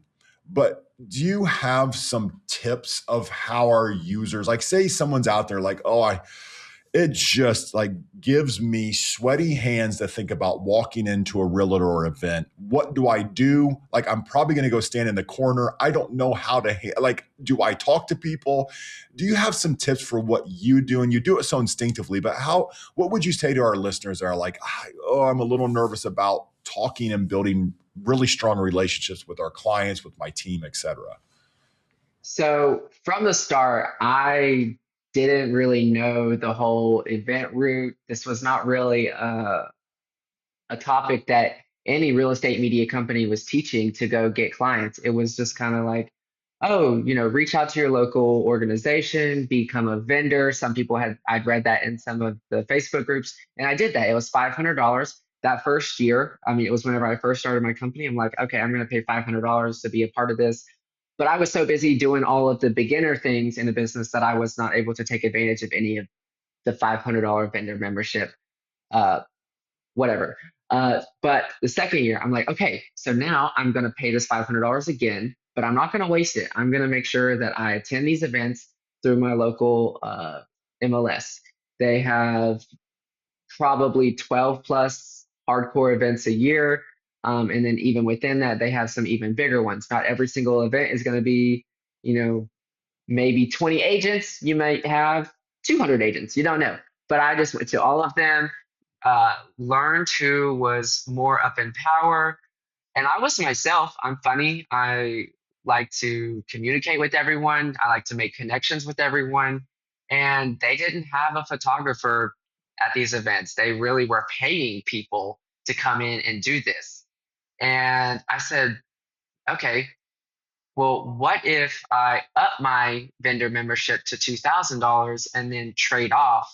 but do you have some tips of how our users, like say someone's out there like, it just like gives me sweaty hands to think about walking into a realtor event. What do I do? Like, I'm probably going to go stand in the corner. I don't know how to, like, do I talk to people? Do you have some tips for what you do? And you do it so instinctively, but what would you say to our listeners that are like, I'm a little nervous about talking and building really strong relationships with our clients, with my team, et cetera? So from the start, I didn't really know the whole event route. This was not really a topic that any real estate media company was teaching to go get clients. It was just kind of like, oh, reach out to your local organization, become a vendor. Some people I'd read that in some of the Facebook groups, and I did that. It was $500 that first year. I mean, it was whenever I first started my company. I'm like, okay, I'm going to pay $500 to be a part of this. But I was so busy doing all of the beginner things in the business that I was not able to take advantage of any of the $500 vendor membership, uh, whatever. But the second year, I'm like, okay, so now I'm going to pay this $500 again, but I'm not going to waste it. I'm going to make sure that I attend these events through my local MLS. They have probably 12 plus hardcore events a year. And then even within that, they have some even bigger ones. Not every single event is going to be, maybe 20 agents. You might have 200 agents. You don't know. But I just went to all of them, learned who was more up in power. And I was myself. I'm funny. I like to communicate with everyone. I like to make connections with everyone. And they didn't have a photographer at these events. They really were paying people to come in and do this. And I said, okay, well, what if I up my vendor membership to $2,000 and then trade off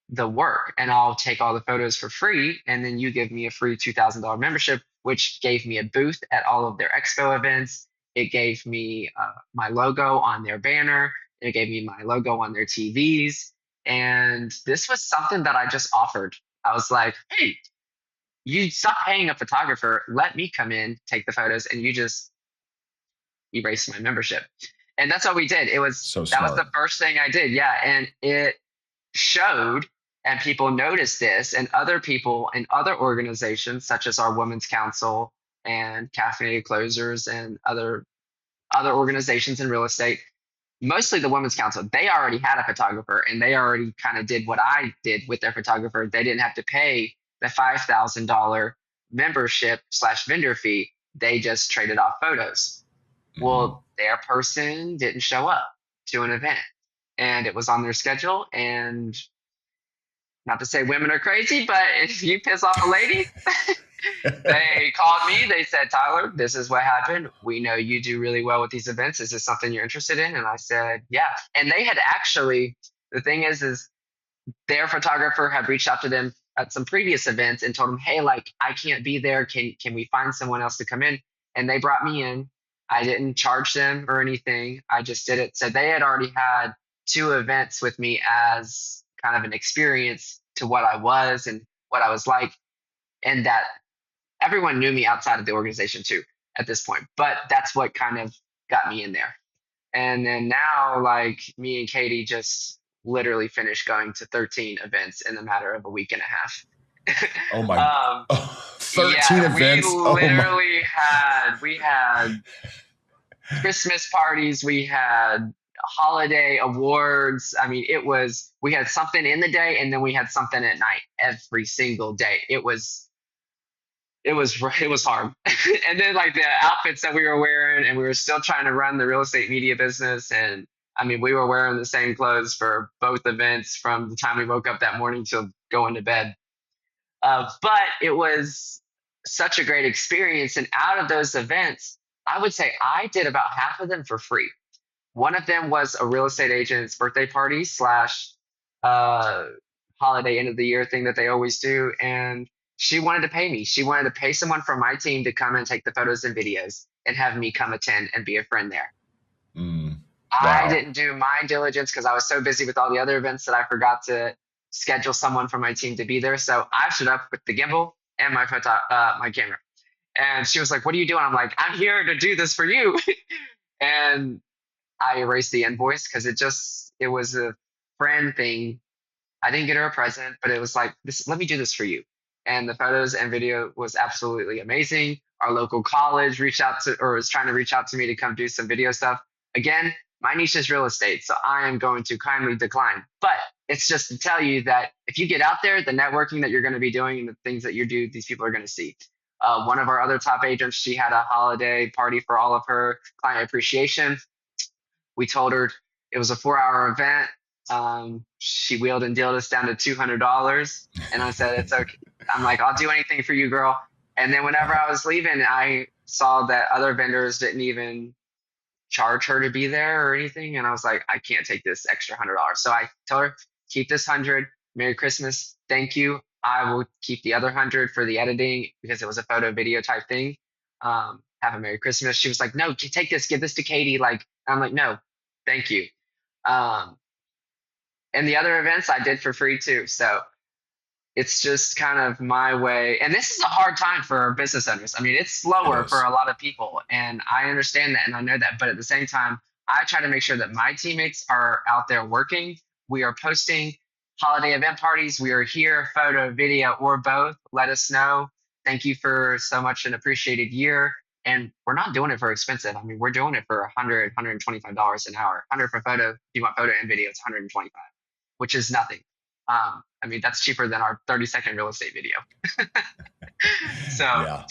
the work, and I'll take all the photos for free, and then you give me a free $2,000 membership, which gave me a booth at all of their expo events. It gave me my logo on their banner. It gave me my logo on their TVs. And this was something that I just offered. I was like, hey, you stop paying a photographer. Let me come in, take the photos, and you just erase my membership. And that's what we did. That was the first thing I did. Yeah. And it showed, and people noticed this, and other people in other organizations, such as our Women's Council and Caffeinated Closers and other organizations in real estate, mostly the Women's Council, they already had a photographer, and they already kind of did what I did with their photographer. They didn't have to pay the $5,000 membership / vendor fee. They just traded off photos. Well, their person didn't show up to an event, and it was on their schedule. And not to say women are crazy, but if you piss off a lady, they called me. They said, Tyler, this is what happened. We know you do really well with these events. Is this something you're interested in? And I said, yeah. And they had actually, the thing is their photographer had reached out to them at some previous events and told them, hey, like, I can't be there. Can we find someone else to come in? And they brought me in. I didn't charge them or anything. I just did it. So they had already had 2 events with me as kind of an experience to what I was and what I was like. And that everyone knew me outside of the organization too at this point. But that's what kind of got me in there. And then now, like, me and Katie just literally finished going to 13 events in a matter of a week and a half. Oh my! 13 events. We had Christmas parties. We had holiday awards. I mean, we had something in the day, and then we had something at night every single day. It was hard. And then, like, the outfits that we were wearing, and we were still trying to run the real estate media business. And I mean, we were wearing the same clothes for both events from the time we woke up that morning till going to bed. But it was such a great experience. And out of those events, I would say I did about half of them for free. One of them was a real estate agent's birthday party / holiday end of the year thing that they always do. And she wanted to pay me. She wanted to pay someone from my team to come and take the photos and videos and have me come attend and be a friend there. Wow. I didn't do my diligence because I was so busy with all the other events that I forgot to schedule someone from my team to be there. So I showed up with the gimbal and my camera. And she was like, what are you doing? I'm like, I'm here to do this for you. And I erased the invoice because it was a friend thing I didn't get her a present, but it was like, this, let me do this for you. And the photos and video was absolutely amazing. Our local college reached out to, or was trying to reach out to me to come do some video stuff. Again, my niche is real estate, so I am going to kindly decline. But it's just to tell you that if you get out there, the networking that you're going to be doing and the things that you do, these people are going to see. One of our other top agents, she had a holiday party for all of her client appreciation. We told her it was a 4-hour event. She wheeled and dealed us down to $200. And I said, it's okay. I'm like, I'll do anything for you, girl. And then whenever I was leaving, I saw that other vendors didn't even charge her to be there or anything. And I was like, I can't take this extra $100. So I told her, keep this 100. Merry Christmas. Thank you. I will keep the other 100 for the editing because it was a photo video type thing. Have a Merry Christmas. She was like, no, take this, give this to Katie. Like, I'm like, no, thank you. And the other events I did for free too. So it's just kind of my way. And this is a hard time for business owners. I mean, it's slower for a lot of people. And I understand that and I know that. But at the same time, I try to make sure that my teammates are out there working. We are posting holiday event parties. We are here, photo, video, or both. Let us know. Thank you for so much an appreciated year. And we're not doing it for expensive. I mean, we're doing it for $100, $125 an hour. 100 for photo. If you want photo and video, it's 125, which is nothing. I mean, that's cheaper than our 30-second real estate video. So, yeah.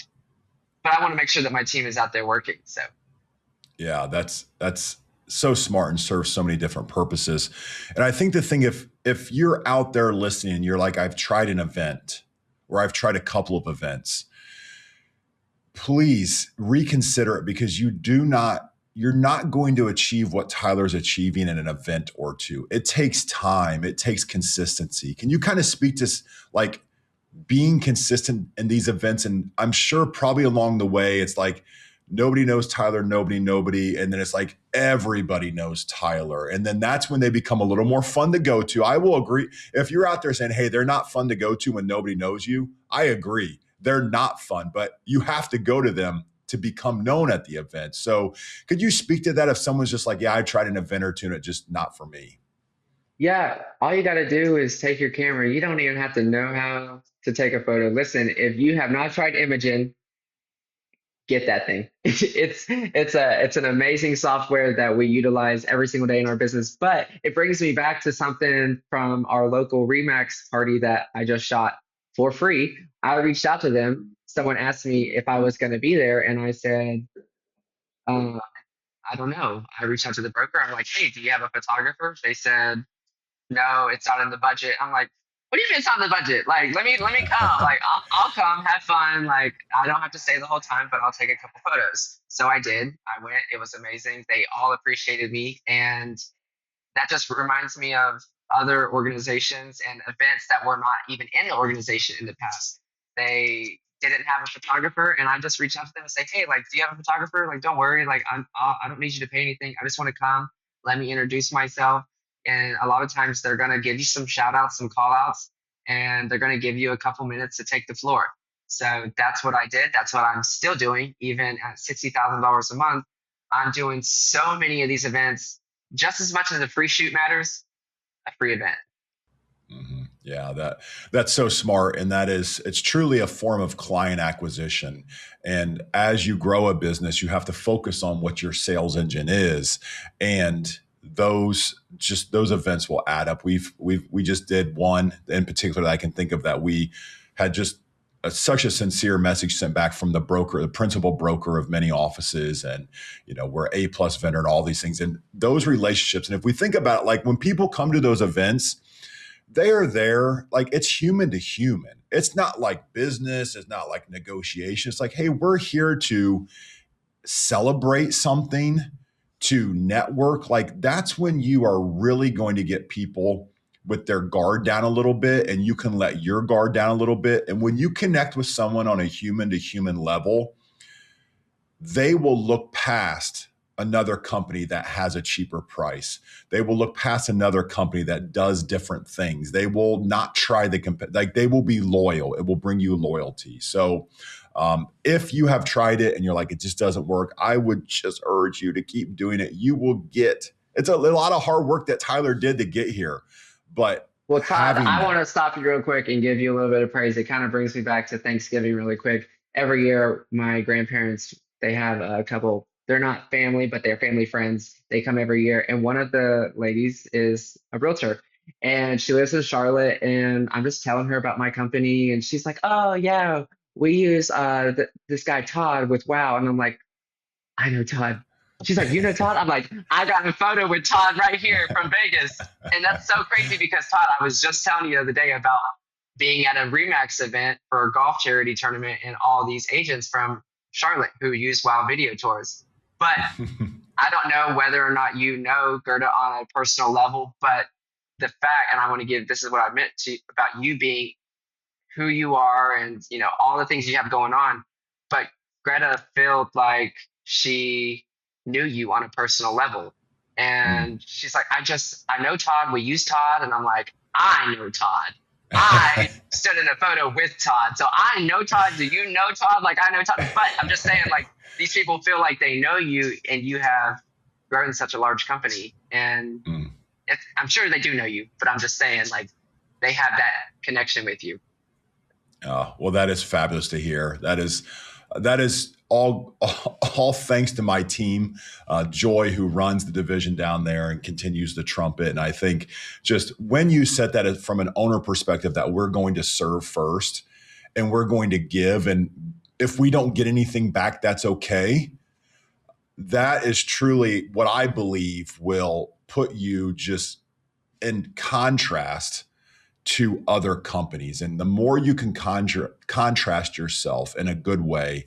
But I want to make sure that my team is out there working. So, yeah, that's so smart and serves so many different purposes. And I think the thing, if you're out there listening and you're like, I've tried an event or I've tried a couple of events, please reconsider it because you're not going to achieve what Tyler's achieving in an event or two. It takes time. It takes consistency. Can you kind of speak to like being consistent in these events? And I'm sure probably along the way, it's like, nobody knows Tyler, nobody. And then it's like, everybody knows Tyler. And then that's when they become a little more fun to go to. I will agree. If you're out there saying, hey, they're not fun to go to when nobody knows you, I agree. They're not fun, but you have to go to them to become known at the event. So could you speak to that if someone's just like, yeah, I tried an event or two and it's just not for me? Yeah, all you got to do is take your camera. You don't even have to know how to take a photo. Listen, if you have not tried Imagen, get that thing. It's an amazing software that we utilize every single day in our business. But it brings me back to something from our local Remax party that I just shot for free. I reached out to them. Someone asked me if I was going to be there, and I said, I don't know. I reached out to the broker. I'm like, hey, do you have a photographer? They said, no, it's not in the budget. I'm like, what do you mean it's not in the budget? Like, let me come. Like, I'll come, have fun. Like, I don't have to stay the whole time, but I'll take a couple photos. So I did. I went. It was amazing. They all appreciated me, and that just reminds me of other organizations and events that were not even in the organization in the past. They didn't have a photographer, and I just reached out to them and say, hey, like, do you have a photographer? Like, don't worry. Like, I don't need you to pay anything. I just want to come. Let me introduce myself. And a lot of times they're going to give you some shout outs, some call outs, and they're going to give you a couple minutes to take the floor. So that's what I did. That's what I'm still doing. Even at $60,000 a month, I'm doing so many of these events. Just as much as a free shoot matters, a free event. Mm-hmm. Yeah, that's so smart. And it's truly a form of client acquisition. And as you grow a business, you have to focus on what your sales engine is. And those events will add up. We just did one in particular that I can think of that we had just such a sincere message sent back from the broker, the principal broker of many offices, and we're A+ vendor and all these things. And those relationships. And if we think about it, like when people come to those events, they are there like it's human to human. It's not like business. It's not like negotiation. It's like, hey, we're here to celebrate something, to network. Like that's when you are really going to get people with their guard down a little bit, and you can let your guard down a little bit. And when you connect with someone on a human to human level, they will look past another company that has a cheaper price. They will look past another company that does different things. They will not try they will be loyal. It will bring you loyalty. So if you have tried it and you're like, it just doesn't work, I would just urge you to keep doing it. You will it's a lot of hard work that Tyler did to get here, but Well, Todd, having I want that. to stop you real quick and give you a little bit of praise. It kind of brings me back to Thanksgiving really quick. Every year, my grandparents, they have a couple, they're not family, but they're family friends. They come every year. And one of the ladies is a realtor and she lives in Charlotte. And I'm just telling her about my company. And she's like, oh, yeah, we use this guy, Todd, with Wow. And I'm like, I know Todd. She's like, you know Todd? I'm like, I got a photo with Todd right here from Vegas. And that's so crazy because Todd, I was just telling you the other day about being at a Remax event for a golf charity tournament and all these agents from Charlotte who use Wow Video Tours. But I don't know whether or not you know Gerda on a personal level, but the fact, and I want to give, this is what I meant to about you being who you are and all the things you have going on, but Greta felt like she knew you on a personal level, and she's like, I know Todd, we use Todd, and I'm like, I know Todd, I stood in a photo with Todd, so I know Todd. Do you know Todd? Like, I know Todd, but I'm just saying, like, these people feel like they know you and you have grown such a large company, and I'm sure they do know you, but I'm just saying, like, they have that connection with you. Well, that is fabulous to hear. That is all thanks to my team, Joy, who runs the division down there and continues to trumpet. And I think just when you set that from an owner perspective, that we're going to serve first and we're going to give, and if we don't get anything back, that's okay. That is truly what I believe will put you just in contrast to other companies. And the more you can contrast yourself in a good way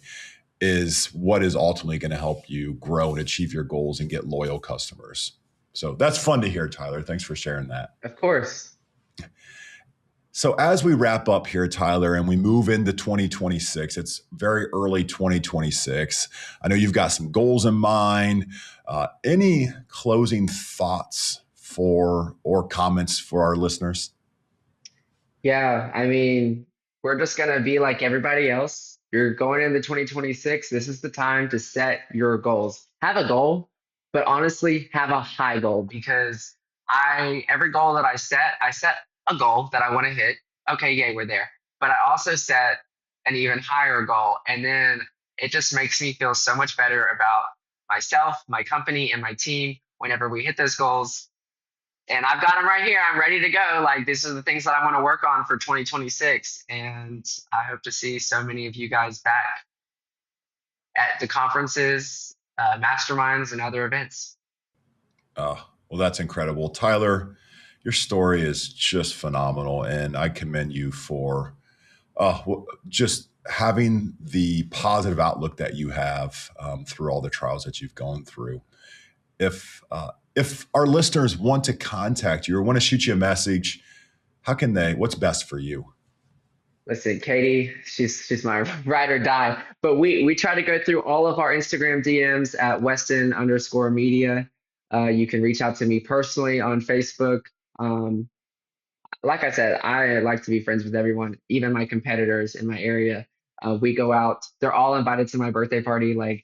is what is ultimately going to help you grow and achieve your goals and get loyal customers. So that's fun to hear, Tyler. Thanks for sharing that. Of course. So as we wrap up here, Tyler, and we move into 2026, it's very early 2026. I know you've got some goals in mind. Any closing thoughts or comments for our listeners? Yeah, I mean, we're just going to be like everybody else. You're going into 2026. This is the time to set your goals. Have a goal, but honestly, have a high goal, because every goal that I set a goal that I want to hit. Okay, yay, we're there. But I also set an even higher goal. And then it just makes me feel so much better about myself, my company, and my team whenever we hit those goals. And I've got them right here. I'm ready to go. Like, these are the things that I want to work on for 2026. And I hope to see so many of you guys back at the conferences, masterminds, and other events. Oh, well, that's incredible. Tyler, your story is just phenomenal. And I commend you for just having the positive outlook that you have through all the trials that you've gone through. If our listeners want to contact you or want to shoot you a message, how can they? What's best for you? Listen, Katie, she's my ride or die. But we try to go through all of our Instagram DMs at Weston_media. You can reach out to me personally on Facebook. Like I said, I like to be friends with everyone, even my competitors in my area. We go out; they're all invited to my birthday party. Like,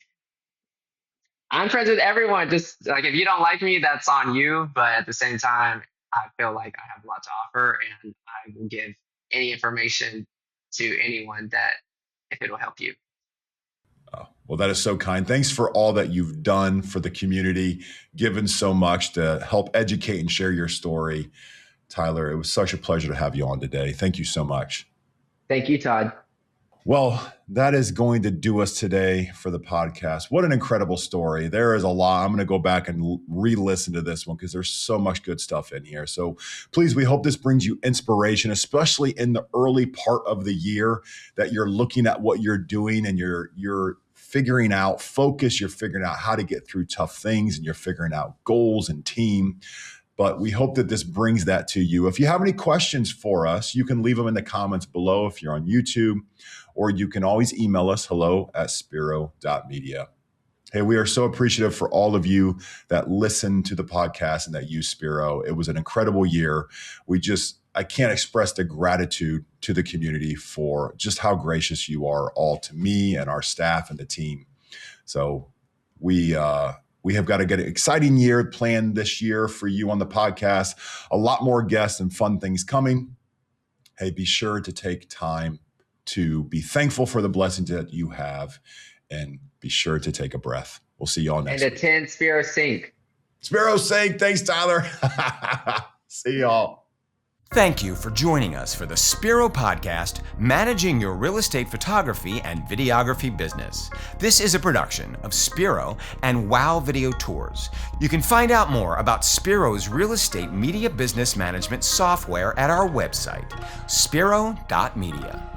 I'm friends with everyone. Just like, if you don't like me, that's on you. But at the same time, I feel like I have a lot to offer, and I will give any information to anyone that if it'll help you. Oh, well, that is so kind. Thanks for all that you've done for the community, given so much to help educate and share your story. Tyler, it was such a pleasure to have you on today. Thank you so much. Thank you, Todd. Well, that is going to do us today for the podcast. What an incredible story. There is a lot. I'm going to go back and re-listen to this one because there's so much good stuff in here. So please, we hope this brings you inspiration, especially in the early part of the year, that you're looking at what you're doing and you're figuring out focus, you're figuring out how to get through tough things, and you're figuring out goals and team. But we hope that this brings that to you. If you have any questions for us, you can leave them in the comments below if you're on YouTube, or you can always email us, hello@spiro.media. Hey, we are so appreciative for all of you that listen to the podcast and that use Spiro. It was an incredible year. I can't express the gratitude to the community for just how gracious you are all to me and our staff and the team. So we We have got an exciting year planned this year for you on the podcast. A lot more guests and fun things coming. Hey, be sure to take time to be thankful for the blessings that you have, and be sure to take a breath. We'll see y'all next week. And attend Spiro Sync. Spiro Sync. Thanks, Tyler. See y'all. Thank you for joining us for the Spiro Podcast, Managing Your Real Estate Photography and Videography Business. This is a production of Spiro and Wow Video Tours. You can find out more about Spiro's real estate media business management software at our website, spiro.media.